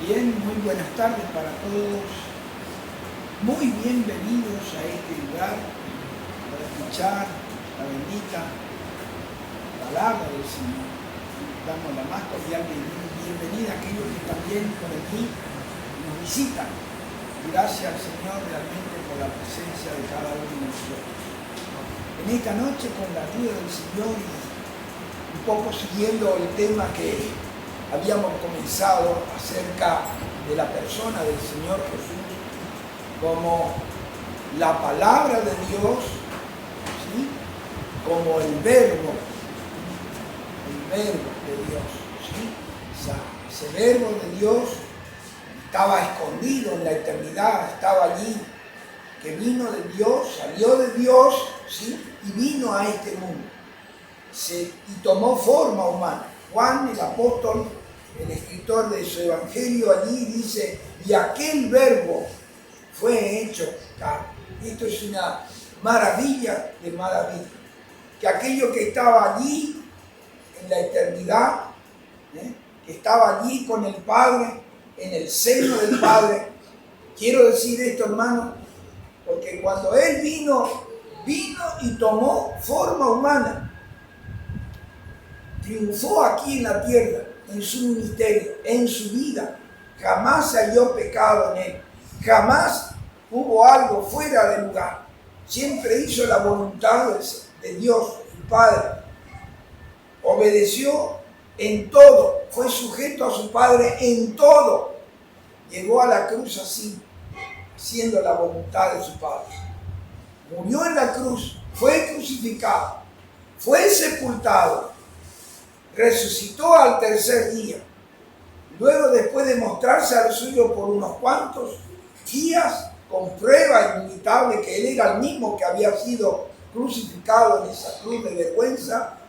Bien, muy buenas tardes para todos. Muy bienvenidos a este lugar para escuchar la bendita palabra del Señor. Damos la más cordial bienvenida a aquellos que también por aquí nos visitan. Gracias al Señor realmente por la presencia de cada uno de nosotros. En esta noche, con la ayuda del Señor y un poco siguiendo el tema que habíamos comenzado acerca de la persona del Señor Jesús como la palabra de Dios, ¿sí? Como el verbo de Dios, ¿sí? Ese verbo de Dios estaba escondido en la eternidad, estaba allí, que vino de Dios, salió de Dios, ¿sí? Y vino a este mundo y tomó forma humana. Juan, el apóstol, el escritor de su evangelio, allí dice: y aquel verbo fue hecho carne. Esto es una maravilla de maravilla. Que aquello que estaba allí en la eternidad, que estaba allí con el Padre, en el seno del Padre. Quiero decir esto, hermano, porque cuando Él vino y tomó forma humana. Triunfó aquí en la tierra, en su ministerio, en su vida. Jamás se halló pecado en él. Jamás hubo algo fuera de lugar. Siempre hizo la voluntad de Dios, su Padre. Obedeció en todo. Fue sujeto a su Padre en todo. Llegó a la cruz así, haciendo la voluntad de su Padre. Murió en la cruz, fue crucificado, fue sepultado. Resucitó al tercer día. Luego, después de mostrarse a los suyos por unos cuantos días, con prueba inimitable que Él era el mismo que había sido crucificado en esa cruz de vergüenza,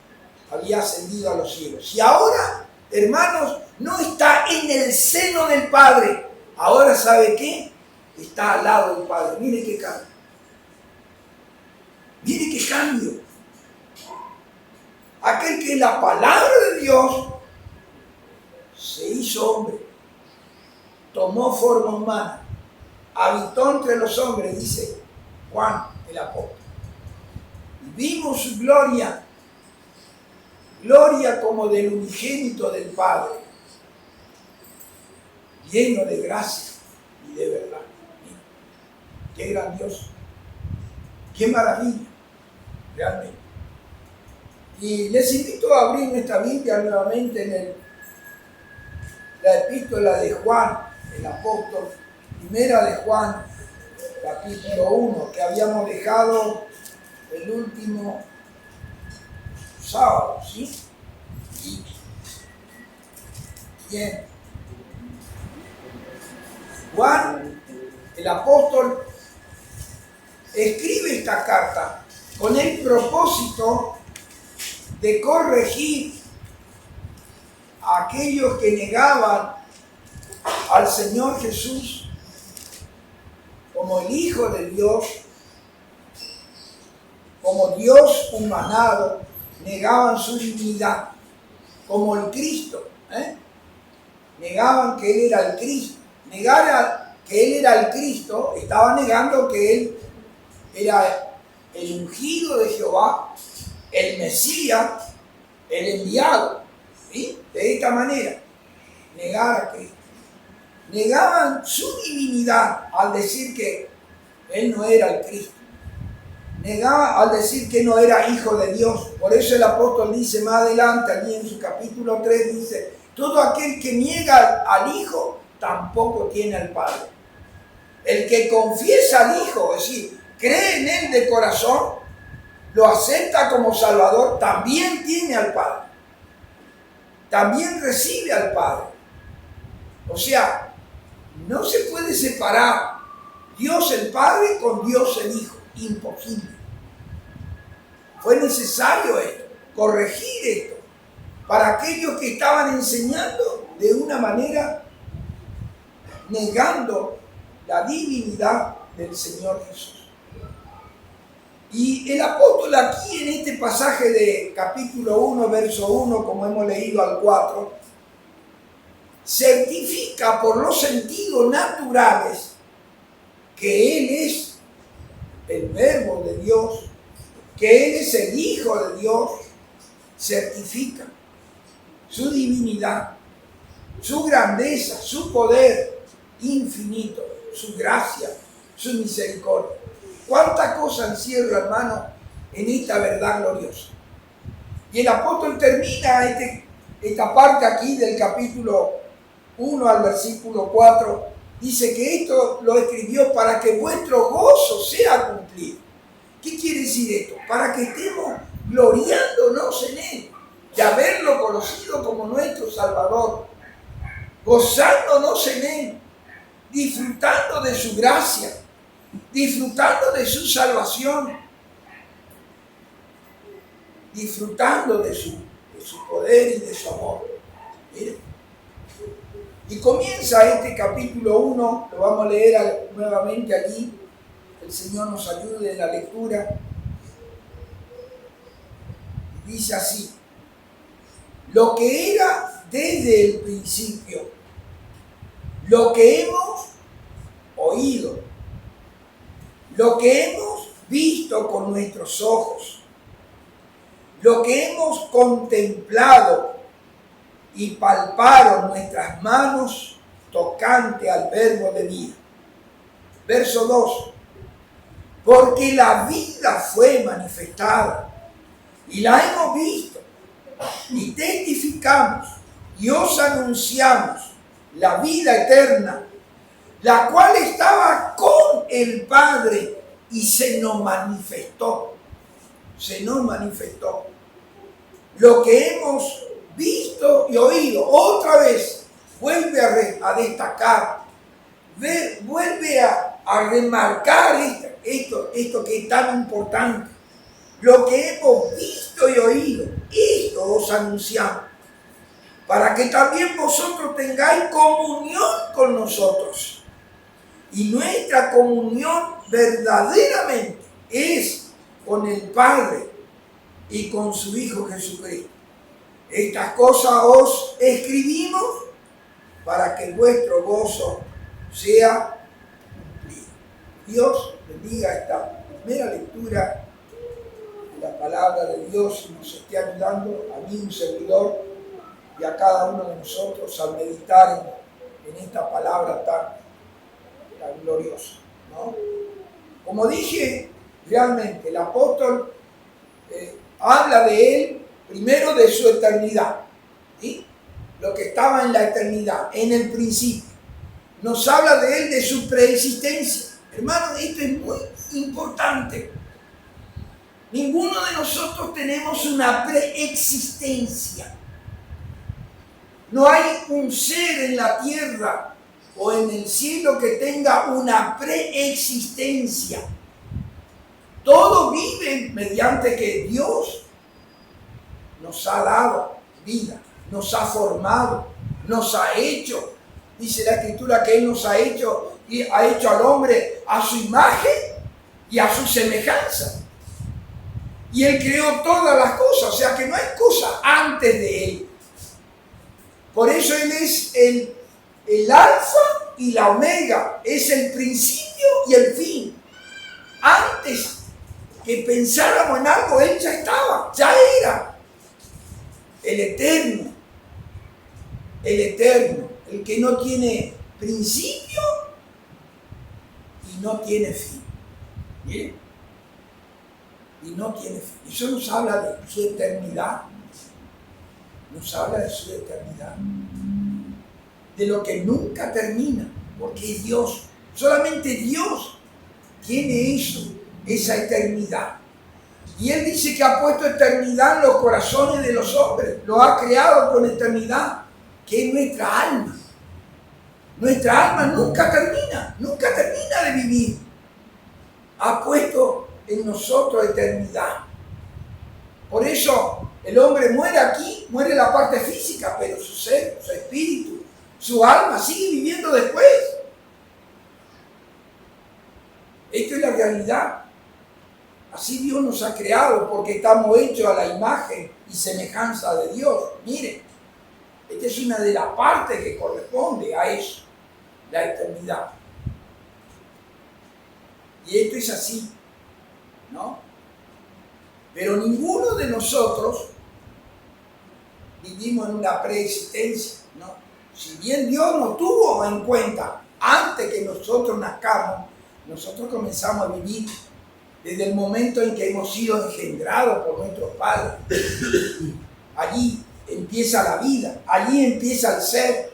había ascendido a los cielos. Y ahora, hermanos, no está en el seno del Padre. Ahora, ¿sabe qué? Está al lado del Padre. Mire qué cambio. Mire qué cambio. Aquel que la palabra de Dios se hizo hombre, tomó forma humana, habitó entre los hombres, dice Juan el apóstol. Y vimos su gloria, gloria como del unigénito del Padre, lleno de gracia y de verdad. Qué grandioso, qué maravilla, realmente. Y les invito a abrir nuestra Biblia nuevamente en la epístola de Juan, el apóstol, primera de Juan, capítulo 1, que habíamos dejado el último sábado, ¿sí? Y bien. Juan, el apóstol, escribe esta carta con el propósito de corregir a aquellos que negaban al Señor Jesús como el Hijo de Dios, como Dios humanado, negaban su divinidad, como el Cristo, negaban que Él era el Cristo. Negar que Él era el Cristo, estaba negando que Él era el ungido de Jehová, el Mesías, el enviado, ¿sí? De esta manera, negar a Cristo. Negaban su divinidad al decir que Él no era el Cristo. Negaba al decir que no era hijo de Dios. Por eso el apóstol dice más adelante, allí en su capítulo 3, dice: todo aquel que niega al Hijo, tampoco tiene al Padre. El que confiesa al Hijo, es decir, cree en Él de corazón, lo acepta como Salvador, también tiene al Padre. También recibe al Padre. O sea, no se puede separar Dios el Padre con Dios el Hijo. Imposible. Fue necesario esto, corregir esto, para aquellos que estaban enseñando de una manera negando la divinidad del Señor Jesús. Y el apóstol aquí en este pasaje de capítulo 1, verso 1, como hemos leído al 4, certifica por los sentidos naturales que Él es el Verbo de Dios, que Él es el Hijo de Dios, certifica su divinidad, su grandeza, su poder infinito, su gracia, su misericordia. ¿Cuántas cosas encierra, hermano, en esta verdad gloriosa? Y el apóstol termina esta parte aquí del capítulo 1 al versículo 4, dice que esto lo escribió para que vuestro gozo sea cumplido. ¿Qué quiere decir esto? Para que estemos gloriándonos en Él, de haberlo conocido como nuestro Salvador, gozándonos en Él, disfrutando de su gracia, disfrutando de su salvación, disfrutando de su poder y de su amor. Miren. Y comienza este capítulo 1, lo vamos a leer nuevamente allí, el Señor nos ayude en la lectura. Dice así: lo que era desde el principio, lo que hemos oído, lo que hemos visto con nuestros ojos, lo que hemos contemplado y palparon nuestras manos tocante al Verbo de vida. Verso 2. Porque la vida fue manifestada y la hemos visto y testificamos y os anunciamos la vida eterna, la cual estaba con el Padre y se nos manifestó. Se nos manifestó. Lo que hemos visto y oído, otra vez, vuelve a destacar, vuelve a remarcar esto que es tan importante. Lo que hemos visto y oído, esto os anunciamos, para que también vosotros tengáis comunión con nosotros. Y nuestra comunión verdaderamente es con el Padre y con su Hijo Jesucristo. Estas cosas os escribimos para que vuestro gozo sea cumplido. Dios bendiga esta primera lectura de la palabra de Dios y nos esté ayudando a mí, un servidor, y a cada uno de nosotros al meditar en esta palabra tan gloriosa, ¿no? Como dije, realmente el apóstol habla de él primero de su eternidad, ¿sí? Lo que estaba en la eternidad, en el principio. Nos habla de él, de su preexistencia. Hermano, esto es muy importante. Ninguno de nosotros tenemos una preexistencia. No hay un ser en la tierra o en el cielo que tenga una preexistencia. Todos viven mediante que Dios nos ha dado vida, nos ha formado, nos ha hecho. Dice la Escritura que Él nos ha hecho y ha hecho al hombre a su imagen y a su semejanza. Y Él creó todas las cosas, o sea que no hay cosa antes de Él. Por eso Él es el alfa y la omega, es el principio y el fin. Antes que pensáramos en algo, Él ya estaba, ya era. El eterno, el que no tiene principio y no tiene fin. ¿Bien? Y no tiene fin. Eso nos habla de su eternidad. Nos habla de su eternidad. De lo que nunca termina, porque es Dios. Solamente Dios tiene eso, esa eternidad. Y Él dice que ha puesto eternidad en los corazones de los hombres. Lo ha creado con eternidad, que es nuestra alma. Nuestra alma nunca termina de vivir. Ha puesto en nosotros eternidad. Por eso el hombre muere aquí, muere la parte física, pero su ser, su espíritu, su alma sigue viviendo después. Esto es la realidad. Así Dios nos ha creado, porque estamos hechos a la imagen y semejanza de Dios. Miren, esta esta es una de las partes que corresponde a eso, la eternidad. Y esto es así, ¿no? Pero ninguno de nosotros vivimos en una preexistencia, ¿no? Si bien Dios nos tuvo en cuenta antes que nosotros nazcamos, nosotros comenzamos a vivir desde el momento en que hemos sido engendrados por nuestros padres. Allí empieza la vida, allí empieza el ser.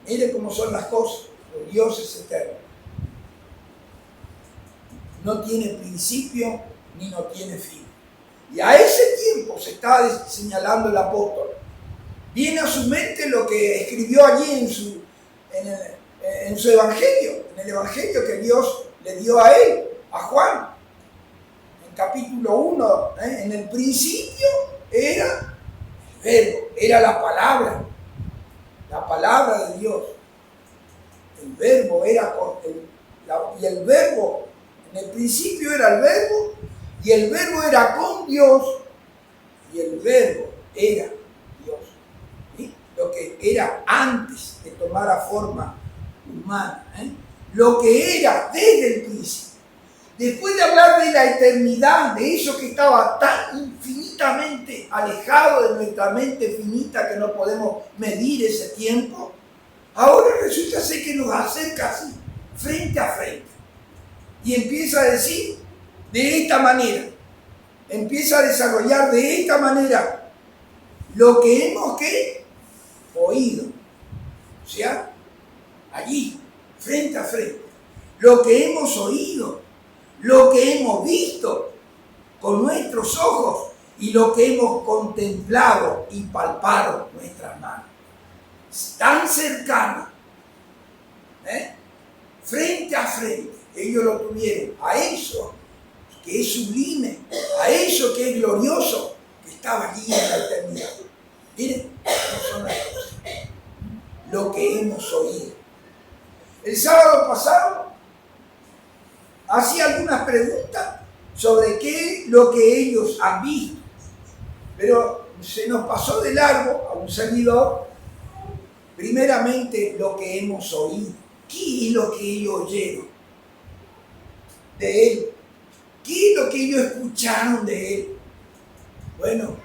Mire cómo son las cosas, Dios es eterno. No tiene principio ni no tiene fin. Y a ese tiempo se está señalando el apóstol. Viene a su mente lo que escribió allí en su evangelio, en el evangelio que Dios le dio a él, a Juan, en capítulo 1. En el principio era el verbo, era la palabra de Dios. El verbo era, y el verbo, en el principio era el verbo, y el verbo era con Dios, y el verbo era Dios. ¿Sí? Lo que era antes de tomar forma humana, lo que era desde el principio. Después de hablar de la eternidad, de eso que estaba tan infinitamente alejado de nuestra mente finita que no podemos medir ese tiempo, ahora resulta ser que nos acerca así, frente a frente. Y empieza a decir de esta manera, empieza a desarrollar de esta manera lo que hemos oído. O sea, allí, frente a frente, lo que hemos oído, lo que hemos visto con nuestros ojos y lo que hemos contemplado y palpado nuestras manos. Tan cercano, frente a frente, ellos lo tuvieron, a eso que es sublime, a eso que es glorioso, que estaba allí en la eternidad. Miren, no son las cosas. Lo que hemos oído. El sábado pasado hacía algunas preguntas sobre qué es lo que ellos han visto, pero se nos pasó de largo a un servidor, primeramente lo que hemos oído. ¿Qué es lo que ellos oyeron de Él? ¿Qué es lo que ellos escucharon de Él? Bueno,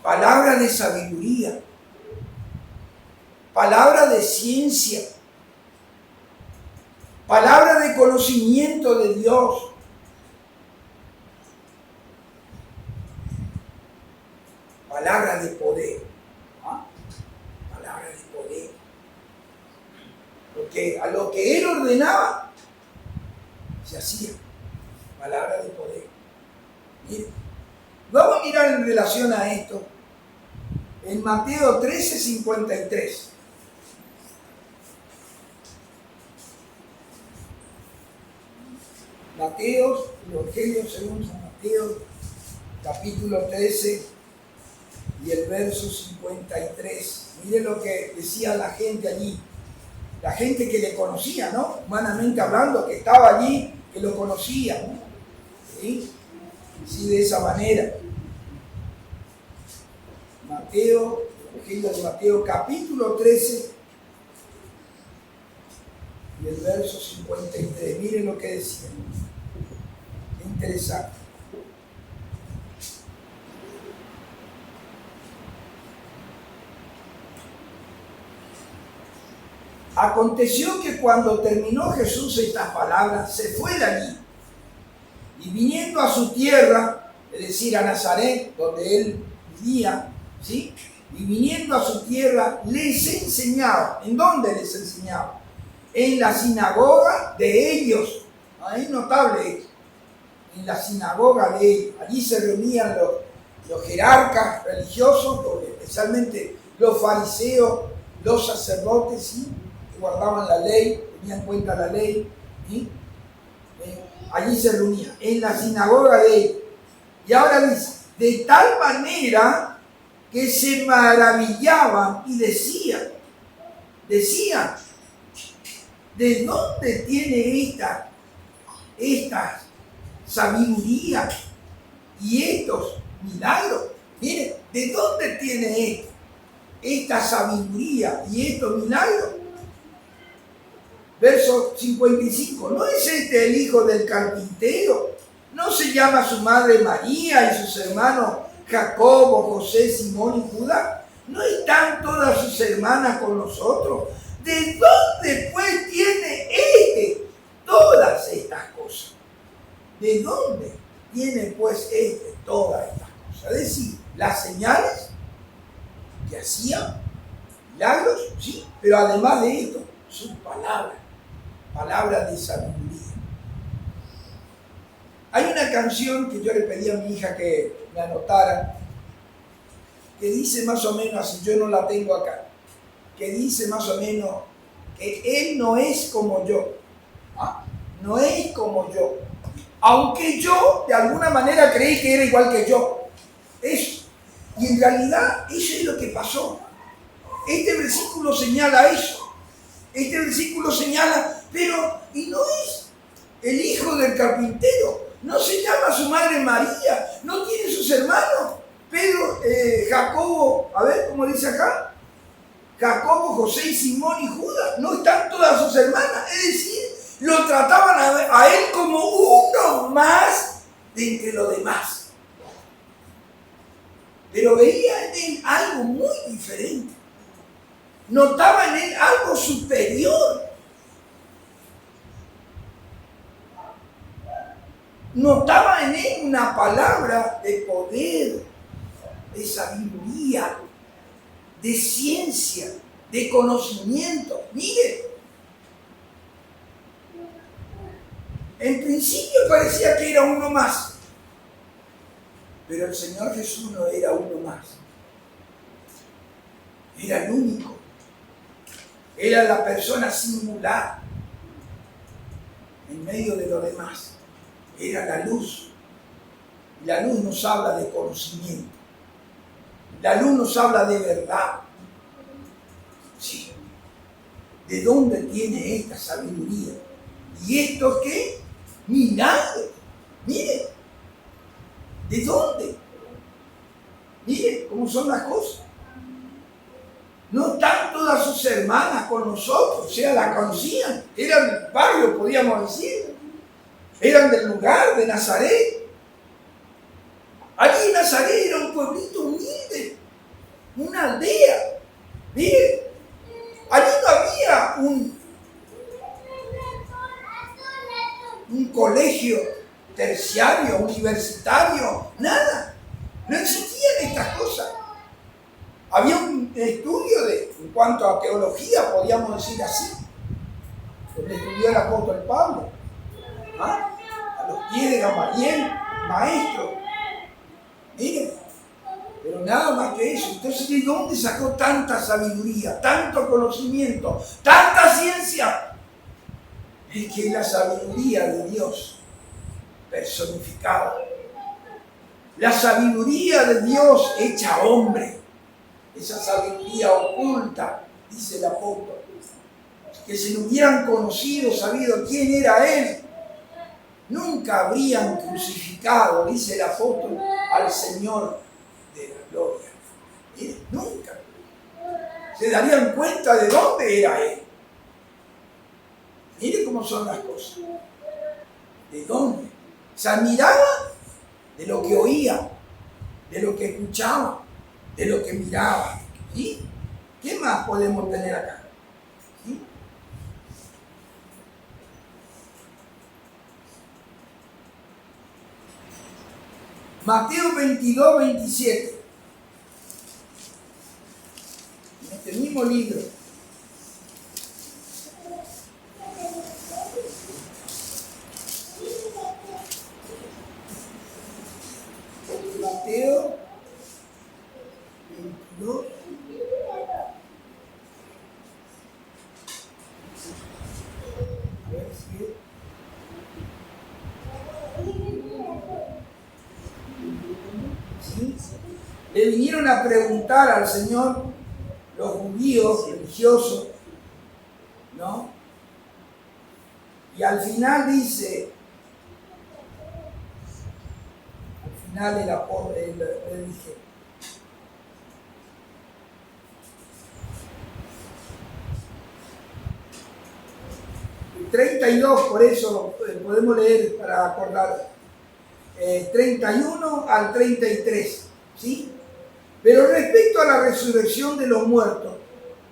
palabras de sabiduría, palabras de ciencia, palabras de conocimiento de Dios. Palabras de poder. Palabras de poder. Porque a lo que Él ordenaba, se hacía. Palabras de poder. Miren, vamos a mirar en relación a esto en Mateo 13:53. Mateo, Evangelio según San Mateo, capítulo 13 y el verso 53. Mire lo que decía la gente allí, la gente que le conocía, ¿no? Humanamente hablando, que estaba allí, que lo conocía, ¿no? ¿Sí? Sí, de esa manera. Mateo, Evangelio de Mateo, capítulo 13 y el verso 53. Miren lo que decía. Interesante. Aconteció que cuando terminó Jesús estas palabras, se fue de allí y viniendo a su tierra, es decir, a Nazaret, donde él vivía, ¿sí? Y viniendo a su tierra, les enseñaba. ¿En dónde les enseñaba? En la sinagoga de ellos. Es notable esto. En la sinagoga de ellos. Allí se reunían los jerarcas religiosos, especialmente los fariseos, los sacerdotes, ¿sí? Que guardaban la ley, tenían en cuenta la ley, ¿sí? Allí se reunían, en la sinagoga de ellos. Y ahora dice, de tal manera que se maravillaban y decían, ¿de dónde tiene esta sabiduría y estos milagros? Miren, ¿de dónde tiene esto? esta sabiduría y estos milagros? Verso 55. ¿No es este el hijo del carpintero? ¿No se llama su madre María y sus hermanos Jacobo, José, Simón y Judas? ¿No están todas sus hermanas con nosotros? ¿De dónde pues tiene este todas estas cosas? ¿De dónde tiene pues este todas estas cosas? Es decir, las señales que hacían, milagros, sí, pero además de esto, sus palabras, palabras de sabiduría. Hay una canción que yo le pedí a mi hija que me anotara, que dice más o menos así, yo no la tengo acá, que dice más o menos que él no es como yo, no es como yo, aunque yo de alguna manera creí que era igual que yo. Eso. Y en realidad eso es lo que pasó. Este versículo señala eso. Este versículo señala, pero y no es el hijo del carpintero, no se llama su madre María, no tiene sus hermanos, Pedro, Jacobo, a ver cómo dice acá, Jacobo, José y Simón y Judas, no están todas sus hermanas, es decir, lo trataban a él como uno más de entre los demás. Pero veía en él algo muy diferente, notaba en él algo superior. Notaba en él una palabra de poder, de sabiduría, de ciencia, de conocimiento. Mire, en principio parecía que era uno más, pero el Señor Jesús no era uno más. Era el único. Era la persona singular en medio de los demás. Era la luz. Y la luz nos habla de conocimiento. La luz nos habla de verdad. Sí. ¿De dónde tiene esta sabiduría? ¿Y esto qué? Milagros. Miren. ¿De dónde? Miren cómo son las cosas. No están todas sus hermanas con nosotros, o sea, la conocían. Eran del barrio, podríamos decir. Eran del lugar de Nazaret. Allí en Nazaret era un pueblito humilde, una aldea. Miren, allí no había un colegio terciario, universitario, nada. No existían estas cosas. Había un estudio en cuanto a teología, podríamos decir así, donde estudió el apóstol Pablo. A los pies de Gamaliel, maestro. Miren, pero nada más que eso. Entonces, ¿de dónde sacó tanta sabiduría, tanto conocimiento, tanta ciencia? Es que es la sabiduría de Dios personificada. La sabiduría de Dios hecha hombre. Esa sabiduría oculta, dice el apóstol. Que si lo hubieran conocido, sabido quién era Él, nunca habrían crucificado, dice el apóstol, al Señor de la gloria. Miren, nunca. Se darían cuenta de dónde era Él. Miren cómo son las cosas. ¿De dónde? Se admiraba de lo que oía, de lo que escuchaba, de lo que miraba. ¿Sí? ¿Qué más podemos tener acá? ¿Sí? Mateo 22, 27. En este mismo libro. Mateo 22. A ver si es. ¿Sí? Le vinieron a preguntar al Señor los judíos religiosos, ¿no? Y al final dice, al final le dije, 32, por eso podemos leer para acordar. 31 al 33, ¿sí? Pero respecto a la resurrección de los muertos,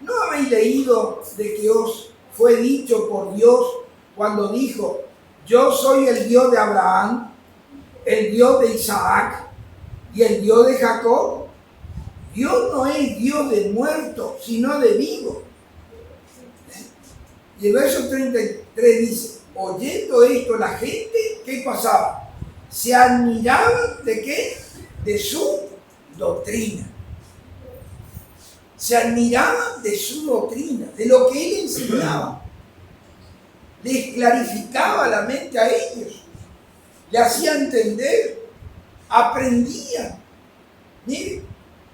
¿no habéis leído de que os fue dicho por Dios cuando dijo: yo soy el Dios de Abraham, el Dios de Isaac y el Dios de Jacob? Dios no es Dios de muertos, sino de vivos. Y el verso 33 dice: oyendo esto, la gente, ¿qué pasaba? Se admiraban ¿de qué? De su doctrina. Se admiraban de su doctrina, de lo que él enseñaba. Les clarificaba la mente a ellos, le hacía entender, aprendían. Miren,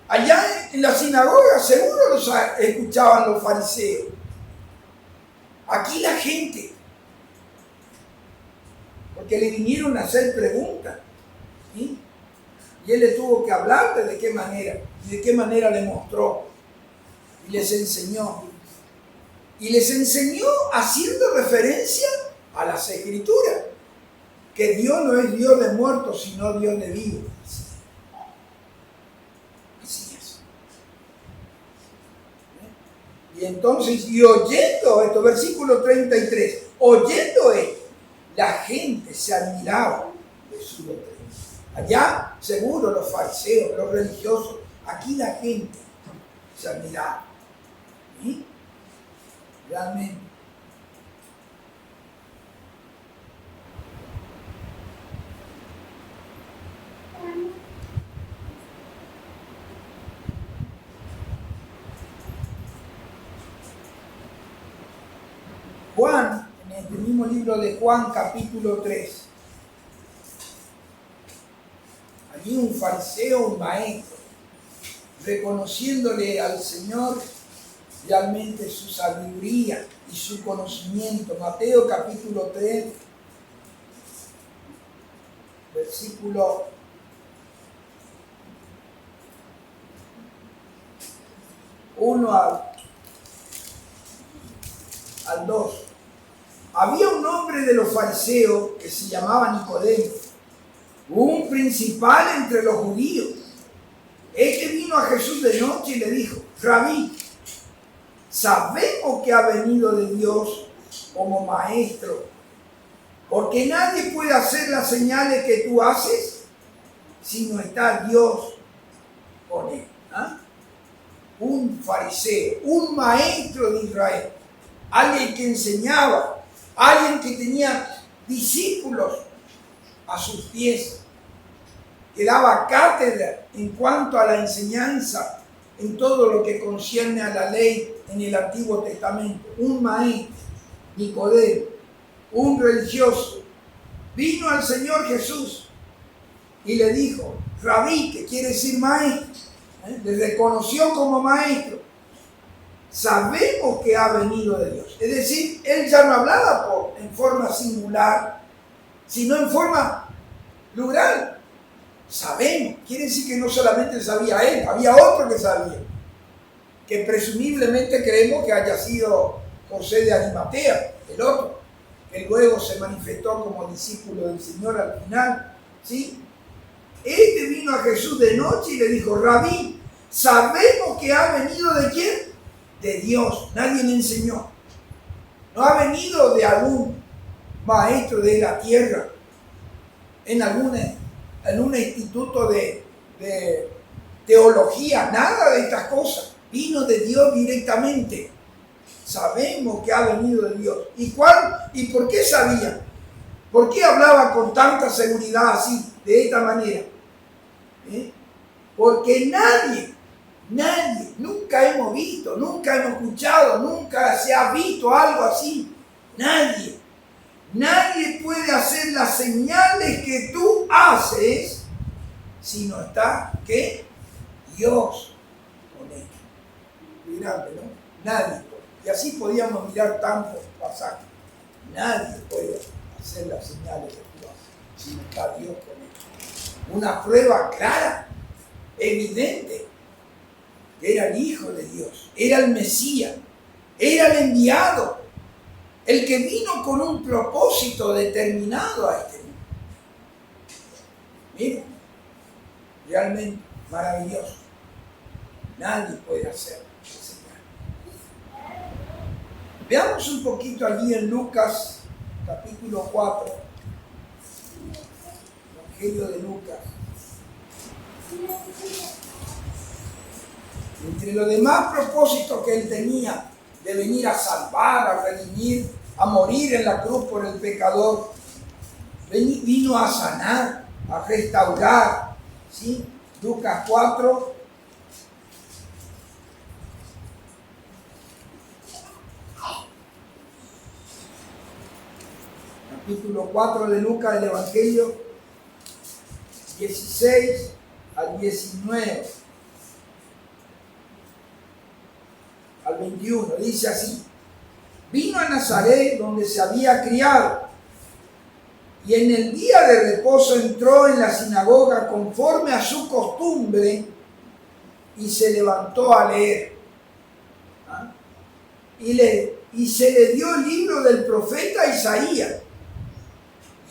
allá en la sinagoga seguro los escuchaban los fariseos. Aquí la gente, porque le vinieron a hacer preguntas, ¿sí? Y él le tuvo que hablar de qué manera, y de qué manera le mostró, y les enseñó. Y les enseñó haciendo referencia a las Escrituras, que Dios no es Dios de muertos, sino Dios de vivos. Así es. Y entonces, y oyendo esto, versículo 33, oyendo esto, la gente se admiraba de su doctrina. Allá, seguro, los fariseos, los religiosos, aquí la gente se admiraba. ¿Sí? Realmente. Juan, en este mismo libro de Juan, capítulo 3, allí un fariseo, un maestro, reconociéndole al Señor realmente su sabiduría y su conocimiento. Mateo capítulo 3, versículo 1 al 2. Había un hombre de los fariseos que se llamaba Nicodemo, un principal entre los judíos. Este vino a Jesús de noche y le dijo: Rabí, sabemos que ha venido de Dios como maestro, porque nadie puede hacer las señales que tú haces si no está Dios con él. ¿Ah? Un fariseo, un maestro de Israel, alguien que enseñaba, alguien que tenía discípulos a sus pies, que daba cátedra en cuanto a la enseñanza en todo lo que concierne a la ley en el Antiguo Testamento. Un maestro, Nicodemo, un religioso, vino al Señor Jesús y le dijo: Rabí, que quiere decir maestro, le reconoció como maestro. Sabemos que ha venido de Dios. Es decir, él ya no hablaba en forma singular, sino en forma plural. Sabemos, quiere decir que no solamente sabía él, había otro que sabía, que presumiblemente creemos que haya sido José de Arimatea, el otro, que luego se manifestó como discípulo del Señor al final, ¿sí? Este vino a Jesús de noche y le dijo: Rabí, sabemos que ha venido ¿de quién? De Dios. Nadie le enseñó. No ha venido de algún maestro de la tierra, en un instituto de teología, nada de estas cosas. Vino de Dios directamente. Sabemos que ha venido de Dios. ¿Y por qué sabía? ¿Por qué hablaba con tanta seguridad así, de esta manera? Porque nadie, nunca hemos visto, nunca hemos escuchado, nunca se ha visto algo así. Nadie puede hacer las señales que tú haces si no está, ¿qué? Dios con él. Muy grande, ¿no? Nadie puede. Y así podíamos mirar tantos pasajes. Nadie puede hacer las señales que tú haces si no está Dios con él. Una prueba clara, evidente, que era el Hijo de Dios, era el Mesías, era el enviado. el que vino con un propósito determinado a este mundo. Miren, realmente maravilloso. Nadie puede hacerlo. Veamos un poquito allí en Lucas, capítulo 4, Evangelio de Lucas. Entre los demás propósitos que él tenía, de venir a salvar, a redimir, a morir en la cruz por el pecador, vino a sanar, a restaurar, ¿sí? Lucas 4, capítulo 4 de Lucas del Evangelio, 16 al 19, al 21, dice así: vino a Nazaret, donde se había criado, y en el día de reposo entró en la sinagoga conforme a su costumbre, y se levantó a leer. ¿Ah? Y se le dio el libro del profeta Isaías.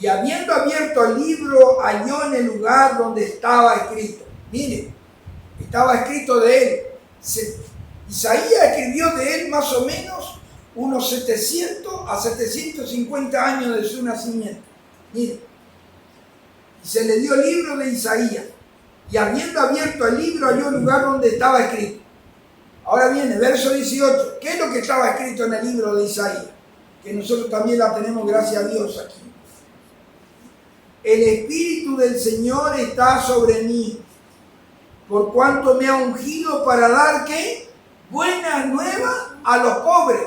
Y habiendo abierto el libro, halló en el lugar donde estaba escrito. Mire, estaba escrito de él. Isaías escribió de él más o menos unos 700 a 750 años de su nacimiento. Mire, y se le dio el libro de Isaías. Y habiendo abierto el libro, halló el lugar donde estaba escrito. Ahora viene, verso 18. ¿Qué es lo que estaba escrito en el libro de Isaías? Que nosotros también la tenemos, gracias a Dios, aquí. El Espíritu del Señor está sobre mí, por cuanto me ha ungido para dar, ¿qué? Buena nueva a los pobres.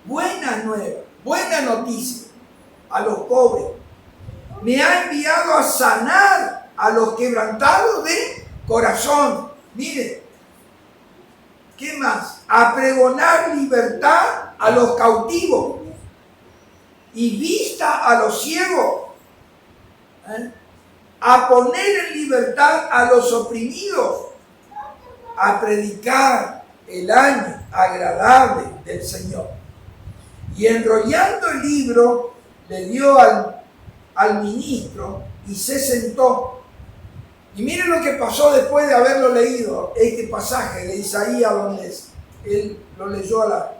Buena nueva, buena noticia a los pobres. Me ha enviado a sanar a los quebrantados de corazón. Miren, ¿qué más? A pregonar libertad a los cautivos y vista a los ciegos, a poner en libertad a los oprimidos, a predicar el año agradable del Señor. Y enrollando el libro, le dio al ministro y se sentó. Y miren lo que pasó después de haberlo leído, este pasaje de Isaías, donde él lo leyó a la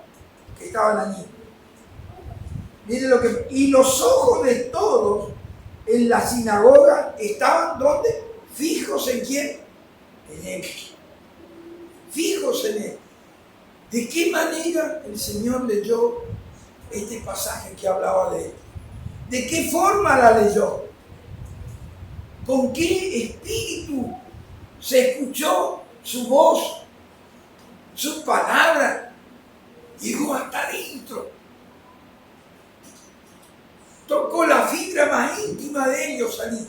que estaban allí. Miren lo que... Y los ojos de todos en la sinagoga estaban, ¿dónde? Fijos en quién. En él. Fijos en él. ¿De qué manera el Señor leyó este pasaje que hablaba de él? ¿De qué forma la leyó? ¿Con qué espíritu se escuchó su voz, sus palabras? Llegó hasta adentro. Tocó la fibra más íntima de ellos allí.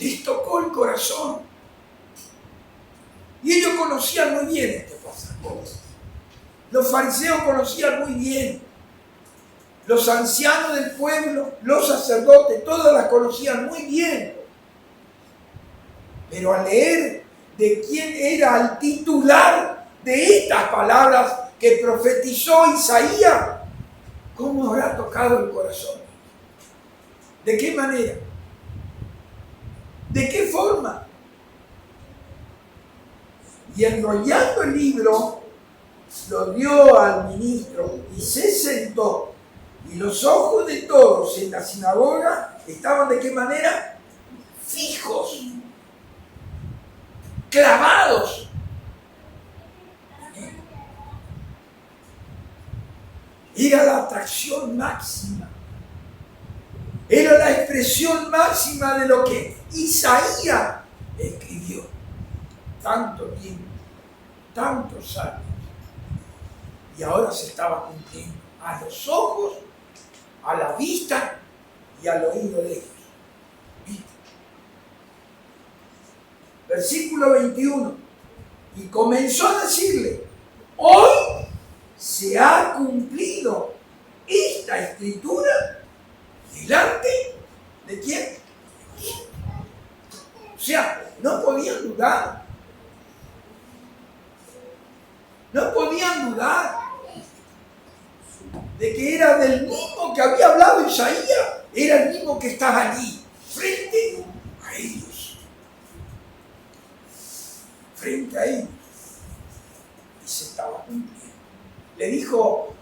Les tocó el corazón. Y ellos conocían muy bien este pasaje. Los fariseos conocían muy bien. Los ancianos del pueblo, los sacerdotes, todos las conocían muy bien. Pero al leer de quién era el titular de estas palabras que profetizó Isaías, ¿cómo habrá tocado el corazón? ¿De qué manera? ¿De qué forma? Y enrollando el libro, lo dio al ministro y se sentó. Y los ojos de todos en la sinagoga estaban ¿de qué manera? Fijos, clavados. Era la atracción máxima. Era la expresión máxima de lo que Isaías escribió. Tanto tiempo, tantos años. Y ahora se estaba cumpliendo a los ojos, a la vista y al oído de ellos. ¿Viste? Versículo 21. Y comenzó a decirle: hoy se ha cumplido esta escritura delante de quién. O sea, no podían dudar. de que era del mismo que había hablado Isaías, era el mismo que estaba allí, frente a ellos. Frente a ellos. Y se estaba cumpliendo. Le dijo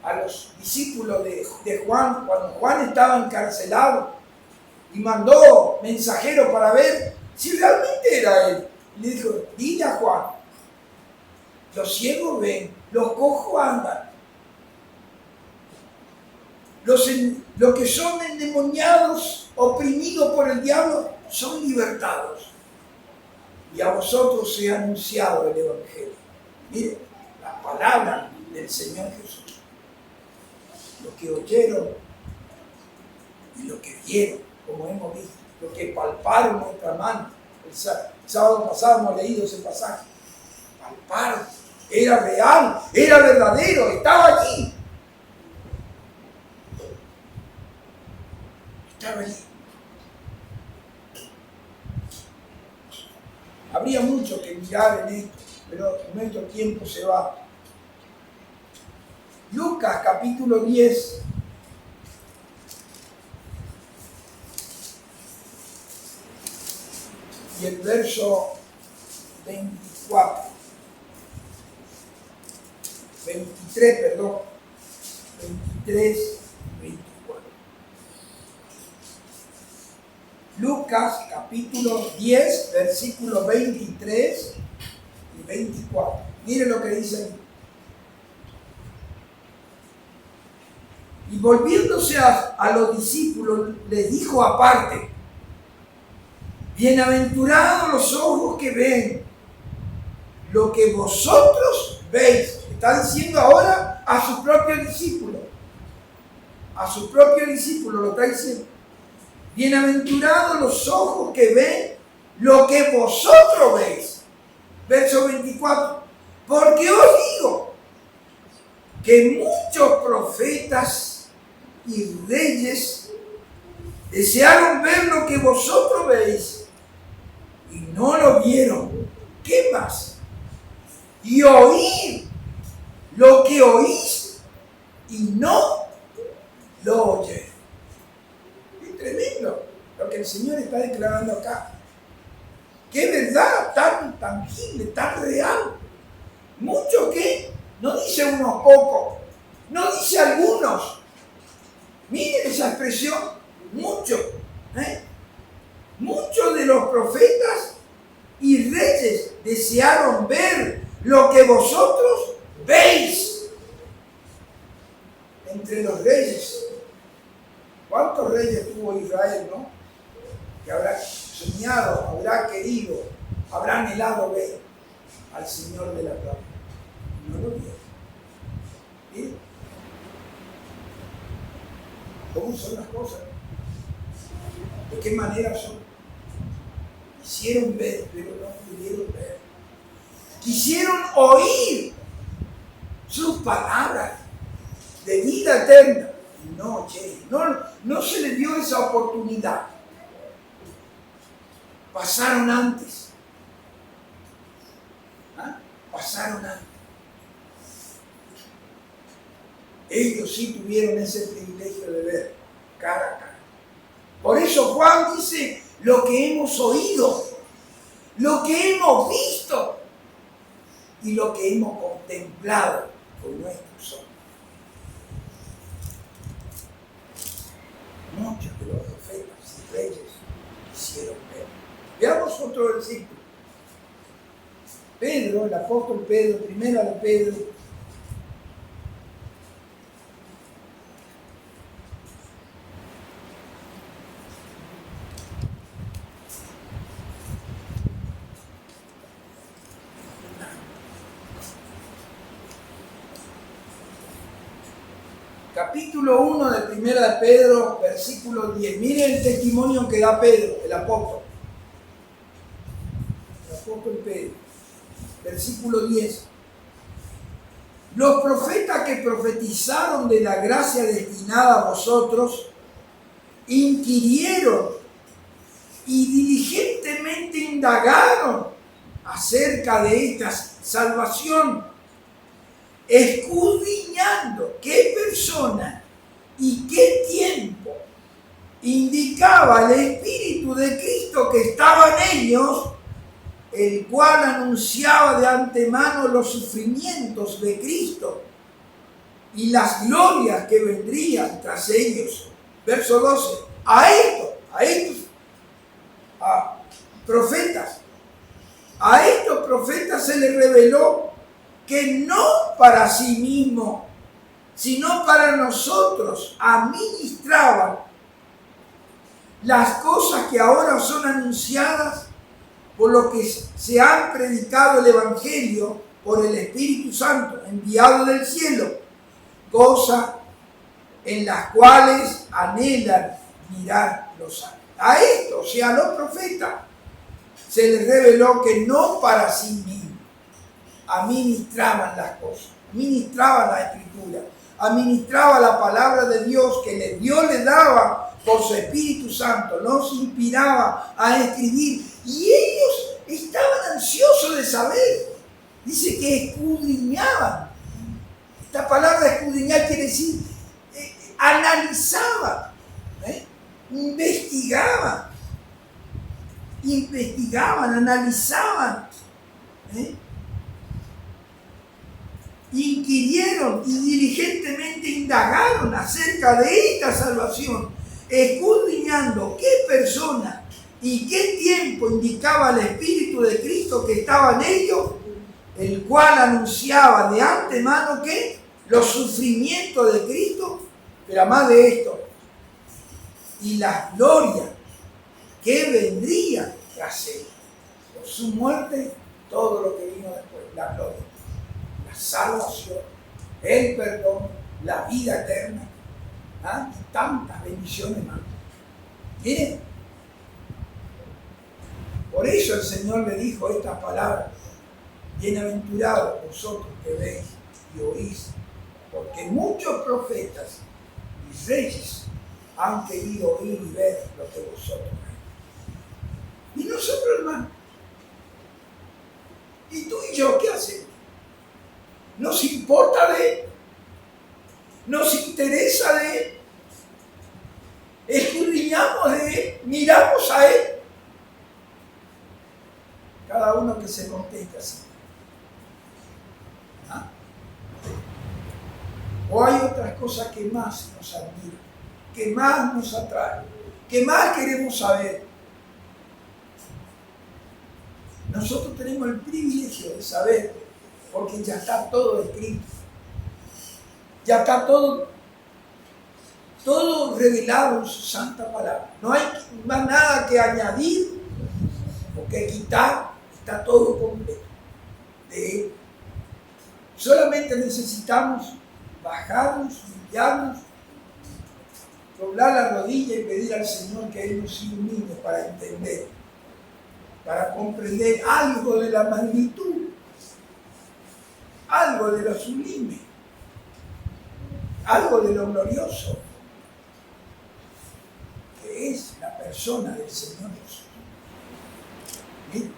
a los discípulos de Juan, cuando Juan estaba encarcelado, y mandó mensajeros para ver si realmente era él. Y le dijo, dile a Juan, los ciegos ven, los cojos andan, los que son endemoniados, oprimidos por el diablo, son libertados. Y a vosotros se ha anunciado el Evangelio. Miren, la palabra del Señor Jesús. Lo que oyeron y lo que vieron, como hemos visto, lo que palparon nuestra mano. El sábado pasado hemos leído ese pasaje. Palparon, era real, era verdadero, estaba allí. Estaba allí. Habría mucho que mirar en esto, pero nuestro tiempo se va. Lucas capítulo 10. Y el verso 23, perdón. 23, 24. Lucas capítulo 10, versículos 23 y 24. Miren lo que dice ahí. Y volviéndose a los discípulos, les dijo aparte, bienaventurados los ojos que ven lo que vosotros veis. Está diciendo ahora a sus propios discípulos. A sus propios discípulos lo está diciendo. Bienaventurados los ojos que ven lo que vosotros veis. Verso 24. Porque os digo que muchos profetas y reyes desearon ver lo que vosotros veis y no lo vieron. ¿Qué más? Y oír lo que oís y no lo oyeron. Es tremendo lo que el Señor está declarando acá. Qué verdad tan tangible, tan real. Mucho que no dice unos pocos, no dice algunos. Miren esa expresión, muchos. Muchos de los profetas y reyes desearon ver lo que vosotros veis. Entre los reyes, ¿cuántos reyes tuvo Israel, no? Que habrá soñado, habrá querido, habrá anhelado ver al Señor de la gloria. No lo vieron. ¿Sí? ¿Cómo son las cosas? ¿De qué manera son? Quisieron ver, pero no pudieron ver. Quisieron oír sus palabras de vida eterna. Y no oyeron. No se les dio esa oportunidad. Pasaron antes. Pasaron antes. Ellos sí tuvieron ese privilegio de ver cara a cara. Por eso Juan dice, lo que hemos oído, lo que hemos visto y lo que hemos contemplado con nuestros ojos. Muchos de los profetas y reyes quisieron ver. Veamos otro versículo. Pedro, el apóstol Pedro, primera de Pedro, capítulo 1 de primera de Pedro, versículo 10. Miren el testimonio que da Pedro, el apóstol. El apóstol Pedro, versículo 10. Los profetas que profetizaron de la gracia destinada a vosotros, inquirieron y diligentemente indagaron acerca de esta salvación escudriñando qué persona y qué tiempo indicaba el Espíritu de Cristo que estaba en ellos, el cual anunciaba de antemano los sufrimientos de Cristo y las glorias que vendrían tras ellos. Verso 12. A estos profetas se les reveló que no para sí mismo, sino para nosotros administraban las cosas que ahora son anunciadas por lo que se han predicado el Evangelio por el Espíritu Santo enviado del cielo, cosas en las cuales anhelan mirar los ángeles. A esto, o sea, a los profetas, se les reveló que no para sí mismos administraban las cosas, administraban la Escritura, administraban la palabra de Dios que Dios les daba por su Espíritu Santo, nos inspiraba a escribir y ellos estaban ansiosos de saber. Dice que escudriñaban. Esta palabra escudriñar quiere decir analizaban, investigaban, analizaban, inquirieron y diligentemente indagaron acerca de esta salvación, escudriñando qué persona y qué tiempo indicaba el Espíritu de Cristo que estaba en ellos, el cual anunciaba de antemano que los sufrimientos de Cristo, pero además de esto, y las glorias que vendrían tras él. Por su muerte, todo lo que vino después, la gloria, la salvación, el perdón, la vida eterna, y tantas bendiciones más. Miren, por eso el Señor le dijo estas palabras: bienaventurados vosotros que veis y oís, porque muchos profetas y reyes han querido oír y ver lo que vosotros veis. Y nosotros, hermanos, y tú y yo, ¿qué hacemos? ¿Nos importa de él? ¿Nos interesa de él? ¿Escudriñamos de él? ¿Miramos a él? Cada uno que se conteste así. O hay otras cosas que más nos admiran, que más nos atraen, que más queremos saber. Nosotros tenemos el privilegio de saber, porque ya está todo escrito. Ya está todo revelado en su santa palabra. No hay más nada que añadir o que quitar. Está todo completo de él. Solamente necesitamos bajarnos, limpiarnos, doblar la rodilla y pedir al Señor que Él nos ilumine para entender, para comprender algo de la magnitud, algo de lo sublime, algo de lo glorioso, que es la persona del Señor Jesús. ¿Bien?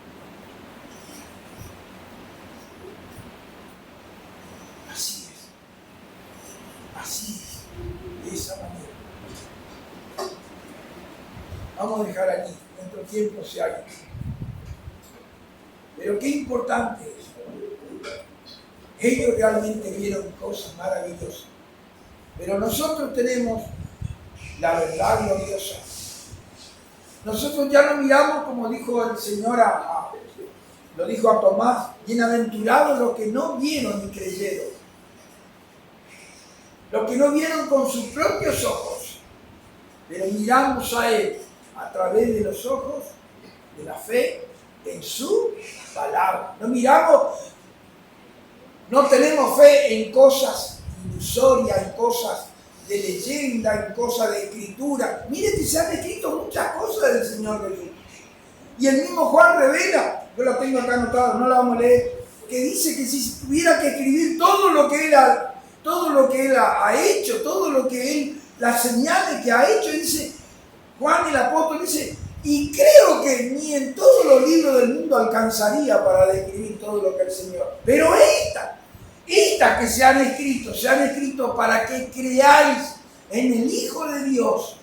Así es, de esa manera. Vamos a dejar aquí, nuestro tiempo se ha ido. Pero qué importante es. Ellos realmente vieron cosas maravillosas. Pero nosotros tenemos la verdad gloriosa. Nosotros ya no miramos, como dijo el Señor lo dijo a Tomás: bienaventurados los que no vieron ni creyeron. Los que no vieron con sus propios ojos, pero miramos a Él a través de los ojos de la fe en su palabra. No miramos, no tenemos fe en cosas ilusorias, en cosas de leyenda, en cosas de escritura. Mire que se han escrito muchas cosas del Señor Jesús. Y el mismo Juan revela, yo la tengo acá anotada, no la vamos a leer, que dice que si tuviera que escribir todo lo que Él ha hecho, todo lo que Él, las señales que ha hecho, dice Juan el apóstol, dice, y creo que ni en todos los libros del mundo alcanzaría para describir todo lo que el Señor. Pero esta escritas que se han escrito para que creáis en el Hijo de Dios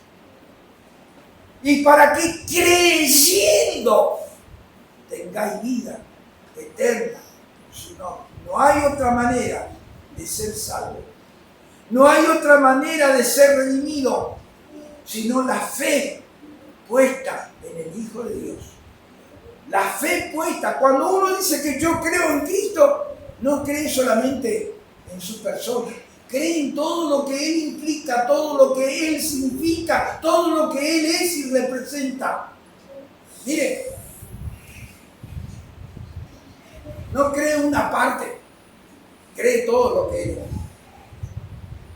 y para que creyendo tengáis vida eterna en su nombre. No hay otra manera de ser salvo. No hay otra manera de ser redimido, sino la fe puesta en el Hijo de Dios. La fe puesta. Cuando uno dice que yo creo en Cristo, no cree solamente en su persona. Cree en todo lo que Él implica, todo lo que Él significa, todo lo que Él es y representa. Mire, no cree una parte, cree todo lo que Él es.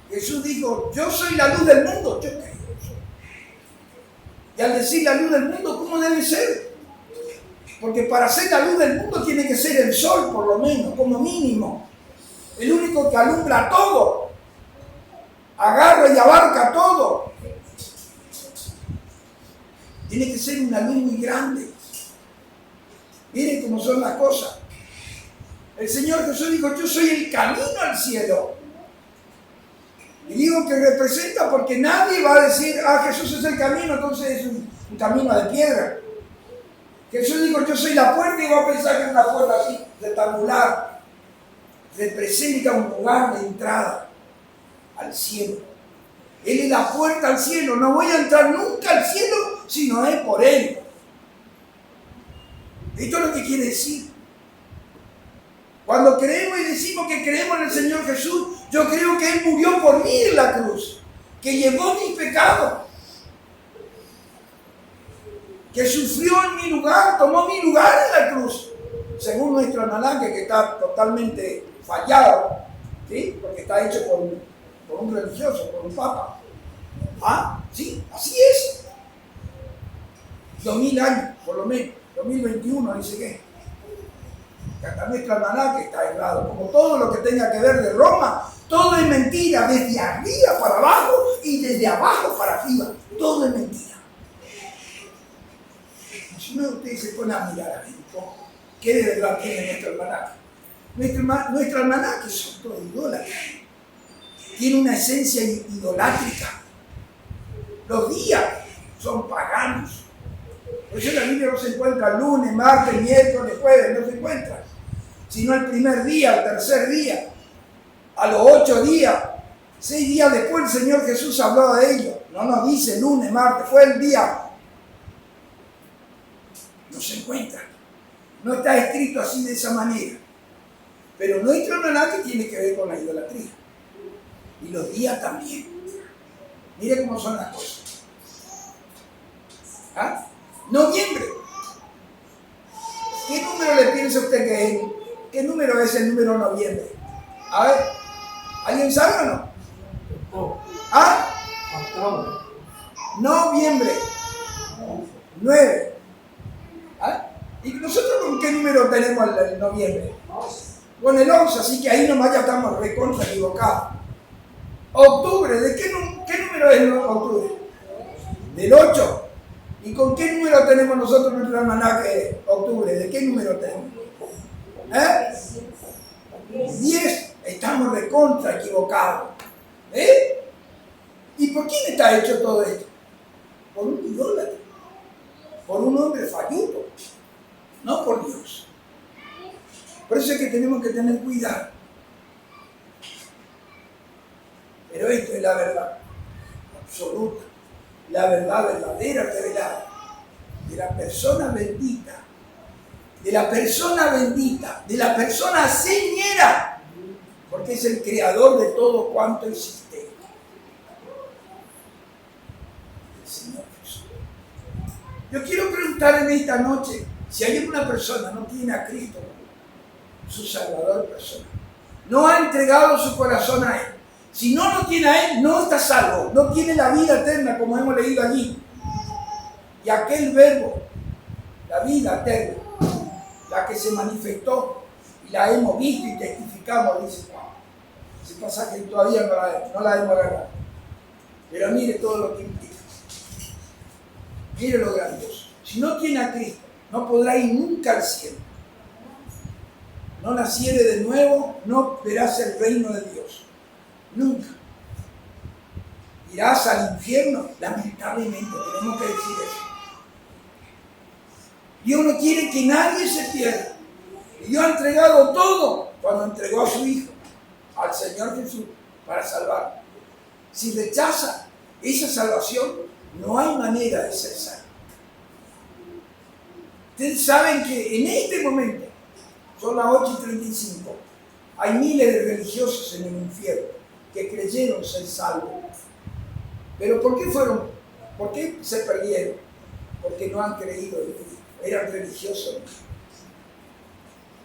Jesús dijo, yo soy la luz del mundo, yo creo eso. Y al decir la luz del mundo, ¿cómo debe ser? Porque para ser la luz del mundo tiene que ser el sol, por lo menos, como mínimo. El único que alumbra todo, agarra y abarca todo. Tiene que ser una luz muy grande. Miren cómo son las cosas. El Señor Jesús dijo, yo soy el camino al cielo. Y digo que representa porque nadie va a decir, Jesús es el camino, entonces es un camino de piedra. Jesús dijo, yo soy la puerta y va a pensar que es una puerta así, rectangular. Representa un lugar de entrada al cielo. Él es la puerta al cielo. No voy a entrar nunca al cielo si no es por Él. Esto es lo que quiere decir. Cuando creemos y decimos que creemos en el Señor Jesús, yo creo que Él murió por mí en la cruz, que llevó mis pecados, que sufrió en mi lugar, tomó mi lugar en la cruz, según nuestro almanaque que está totalmente fallado, ¿sí? Porque está hecho por un religioso, por un papa. Sí, así es. 2000 años, por lo menos, 2021, dice que. Hasta nuestro almanaque está errado, como todo lo que tenga que ver de Roma, todo es mentira, desde arriba para abajo y desde abajo para arriba, todo es mentira. Si no, ustedes se ponen a mirar adentro, ¿qué de verdad tiene nuestro almanaque? Nuestro almanaque son todos idólatras, tiene una esencia idolátrica. Los días son paganos. Por eso en la Biblia no se encuentra lunes, martes, miércoles, jueves, no se encuentra. Sino el primer día, el tercer día, a los 8 días, 6 días después el Señor Jesús habló de ello. No nos dice lunes, martes, fue el día. No se encuentra. No está escrito así de esa manera. Pero nuestro almanaque tiene que ver con la idolatría. Y los días también. Mire cómo son las cosas. Noviembre. ¿Qué número le piensa usted que es? ¿Qué número es el número noviembre? A ver, ¿alguien sabe o no? Noviembre. 9. ¿Y nosotros con qué número tenemos el noviembre? Con el 11, así que ahí nomás ya estamos recontra equivocados. Octubre, ¿de qué número es octubre? Del 8. ¿Y con qué número tenemos nosotros nuestro almanaque octubre? ¿De qué número tenemos? 10. Estamos recontra equivocados. ¿Y por quién está hecho todo esto? Por un idólatra. Por un hombre falludo. No por Dios. Por eso es que tenemos que tener cuidado. Pero esto es la verdad absoluta. La verdad verdadera revelada de la persona bendita, de la persona bendita, de la persona señera, porque es el creador de todo cuanto existe, el Señor Jesús. Yo quiero preguntar en esta noche si hay alguna persona no tiene a Cristo, su Salvador personal, no ha entregado su corazón a Él. Si no lo tiene a Él, no está salvo, no tiene la vida eterna como hemos leído allí. Y aquel verbo, la vida eterna, la que se manifestó y la hemos visto y testificamos, dice Juan. Ese pasaje todavía no la hemos agarrado. Pero mire todo lo que implica. Mire lo grandioso. Si no tiene a Cristo, no podrá ir nunca al cielo. no naciere de nuevo, no verás el reino de Dios. Nunca. ¿Irás al infierno? Lamentablemente, tenemos que decir eso. Dios no quiere que nadie se pierda. Y Dios ha entregado todo cuando entregó a su Hijo, al Señor Jesús, para salvarlo. Si rechaza esa salvación, no hay manera de ser salvo. Ustedes saben que en este momento, son las 8:35, hay miles de religiosos en el infierno que creyeron ser salvos. Pero ¿por qué fueron? ¿Por qué se perdieron? Porque no han creído en Cristo. Eran religiosos.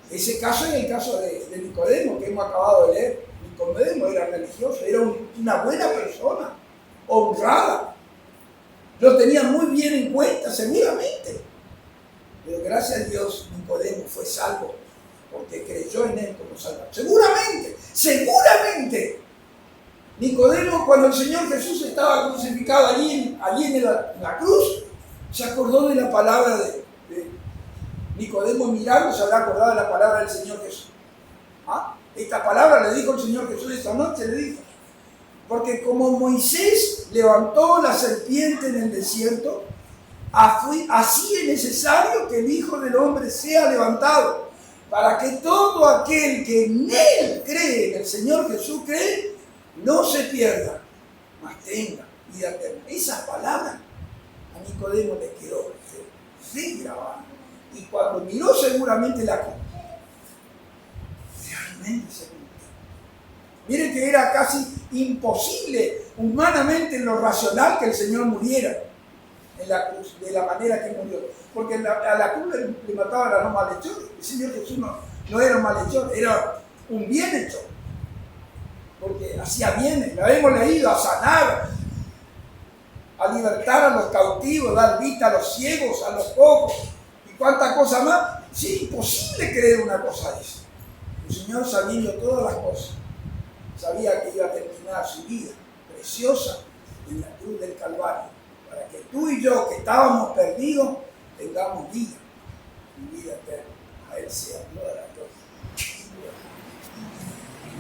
Ese caso es el caso de Nicodemo, que hemos acabado de leer. Nicodemo era religioso, era una buena persona, honrada. Lo tenían muy bien en cuenta, seguramente. Pero gracias a Dios, Nicodemo fue salvo, porque creyó en él como salvador. Seguramente. Nicodemo, cuando el Señor Jesús estaba crucificado allí en la cruz, se acordó de la palabra de Nicodemo, mirando, se habrá acordado de la palabra del Señor Jesús. ¿Ah? Esta palabra le dijo el Señor Jesús esta noche, le dijo. Porque como Moisés levantó la serpiente en el desierto, así es necesario que el Hijo del Hombre sea levantado, para que todo aquel que en Él cree, en el Señor Jesús cree, no se pierda, mas tenga vida eterna. Esa palabra a Nicodemo le quedó grabada. Y cuando miró seguramente la cruz, realmente se cumplió. Miren que era casi imposible humanamente en lo racional que el Señor muriera en la cruz, de la manera que murió. Porque a la cruz le mataban a los malhechores. El Señor Jesús no era un malhechor, era un bienhechor. Porque hacía bienes, lo hemos leído, a sanar, a libertar a los cautivos, dar vista a los ciegos, a los cojos y cuántas cosas más. Sí, imposible creer una cosa de eso. El Señor, sabiendo todas las cosas, sabía que iba a terminar su vida preciosa en la cruz del Calvario, para que tú y yo, que estábamos perdidos, tengamos vida y vida eterna. A Él sea toda la